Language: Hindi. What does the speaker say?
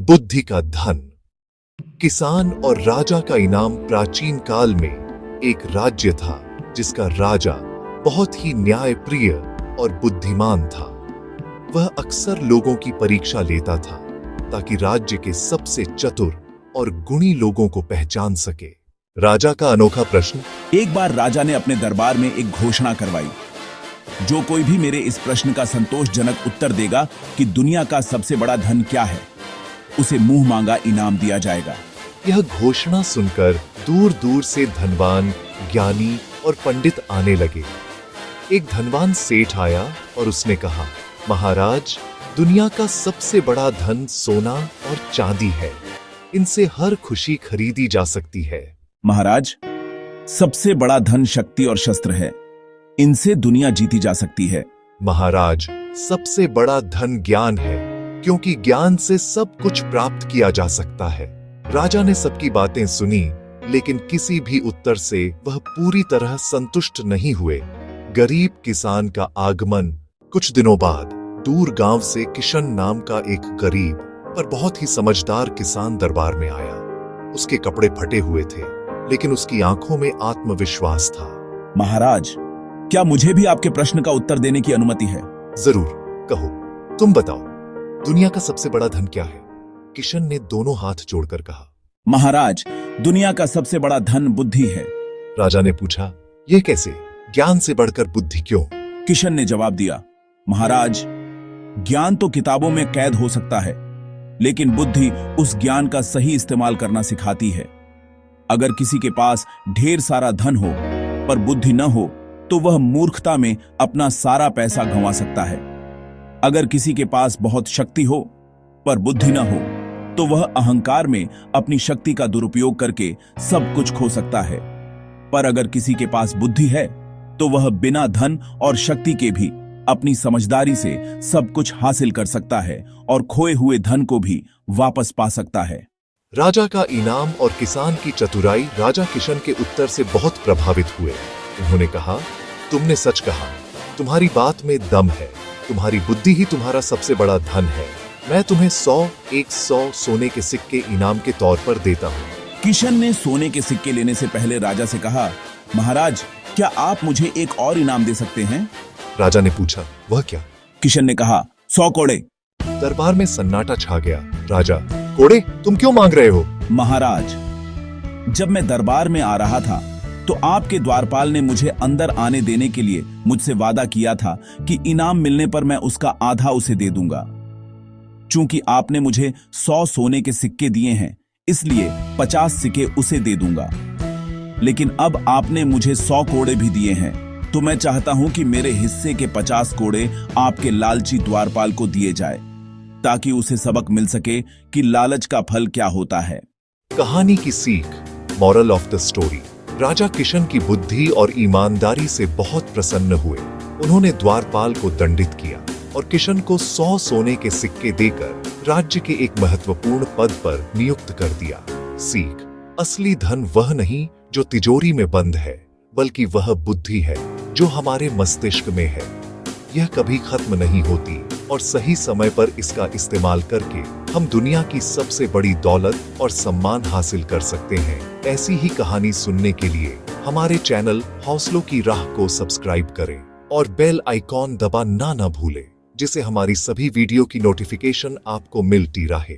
बुद्धि का धन। किसान और राजा का इनाम। प्राचीन काल में एक राज्य था जिसका राजा बहुत ही न्यायप्रिय और बुद्धिमान था। वह अक्सर लोगों की परीक्षा लेता था ताकि राज्य के सबसे चतुर और गुणी लोगों को पहचान सके। राजा का अनोखा प्रश्न। एक बार राजा ने अपने दरबार में एक घोषणा करवाई, जो कोई भी मेरे इस प्रश्न का संतोषजनक उत्तर देगा कि दुनिया का सबसे बड़ा धन क्या है, उसे मुंह मांगा इनाम दिया जाएगा। यह घोषणा सुनकर दूर दूर से धनवान, ज्ञानी और पंडित आने लगे। एक धनवान सेठ आया और उसने कहा, महाराज, दुनिया का सबसे बड़ा धन सोना और चांदी है। इनसे हर खुशी खरीदी जा सकती है। महाराज, सबसे बड़ा धन शक्ति और शस्त्र है। इनसे दुनिया जीती जा सकती है। महाराज, सबसे बड़ा धन ज्ञान है, क्योंकि ज्ञान से सब कुछ प्राप्त किया जा सकता है। राजा ने सबकी बातें सुनी, लेकिन किसी भी उत्तर से वह पूरी तरह संतुष्ट नहीं हुए। गरीब किसान का आगमन। कुछ दिनों बाद दूर गांव से किशन नाम का एक गरीब पर बहुत ही समझदार किसान दरबार में आया। उसके कपड़े फटे हुए थे, लेकिन उसकी आंखों में आत्मविश्वास था। महाराज, क्या मुझे भी आपके प्रश्न का उत्तर देने की अनुमति है? जरूर, कहो। तुम बताओ, दुनिया का सबसे बड़ा धन क्या है? किशन ने दोनों हाथ जोड़कर कहा। महाराज, दुनिया का सबसे बड़ा धन बुद्धि है। राजा ने पूछा, यह कैसे? ज्ञान से बढ़कर बुद्धि क्यों? किशन ने जवाब दिया, महाराज, ज्ञान तो किताबों में कैद हो सकता है, लेकिन बुद्धि उस ज्ञान का सही इस्तेमाल करना सिखाती है। अगर किसी के पास ढेर सारा धन हो पर बुद्धि न हो तो वह मूर्खता में अपना सारा पैसा गंवा सकता है। अगर किसी के पास बहुत शक्ति हो पर बुद्धि न हो तो वह अहंकार में अपनी शक्ति का दुरुपयोग करके सब कुछ खो सकता है। पर अगर किसी के पास बुद्धि है तो वह बिना धन और शक्ति के भी अपनी समझदारी से सब कुछ हासिल कर सकता है और खोए हुए धन को भी वापस पा सकता है। राजा का इनाम और किसान की चतुराई। राजा किशन के उत्तर से बहुत प्रभावित हुए। उन्होंने कहा, तुमने सच कहा, तुम्हारी बात में दम है। तुम्हारी बुद्धि ही तुम्हारा सबसे बड़ा धन है। मैं तुम्हें 100 सोने के सिक्के इनाम के तौर पर देता हूँ। किशन ने सोने के सिक्के लेने से पहले राजा से कहा, महाराज, क्या आप मुझे एक और इनाम दे सकते हैं? राजा ने पूछा, वह क्या? किशन ने कहा, 100 कोड़े। दरबार में सन्नाटा छा गया। राजा, कोड़े? तुम क्यों मांग रहे हो? महाराज, जब मैं दरबार में आ रहा था तो आपके द्वारपाल ने मुझे अंदर आने देने के लिए मुझसे वादा किया था कि इनाम मिलने पर मैं उसका आधा उसे दे दूंगा। चूंकि आपने मुझे 100 सोने के सिक्के दिए हैं, इसलिए 50 सिक्के उसे दे दूंगा। लेकिन अब आपने मुझे 100 कोड़े भी दिए हैं, तो मैं चाहता हूं कि मेरे हिस्से के 50 कोड़े आपके लालची द्वारपाल को दिए जाए, ताकि उसे सबक मिल सके कि लालच का फल क्या होता है। कहानी की सीख, मॉरल ऑफ द स्टोरी। राजा किशन की बुद्धि और ईमानदारी से बहुत प्रसन्न हुए। उन्होंने द्वारपाल को दंडित किया और किशन को 100 सोने के सिक्के देकर राज्य के एक महत्वपूर्ण पद पर नियुक्त कर दिया। सीख, असली धन वह नहीं जो तिजोरी में बंद है, बल्कि वह बुद्धि है जो हमारे मस्तिष्क में है। यह कभी खत्म नहीं होती और सही समय पर इसका इस्तेमाल करके हम दुनिया की सबसे बड़ी दौलत और सम्मान हासिल कर सकते हैं। ऐसी ही कहानी सुनने के लिए हमारे चैनल हौसलों की राह को सब्सक्राइब करें और बेल आइकॉन दबाना ना भूलें, जिससे हमारी सभी वीडियो की नोटिफिकेशन आपको मिलती रहे।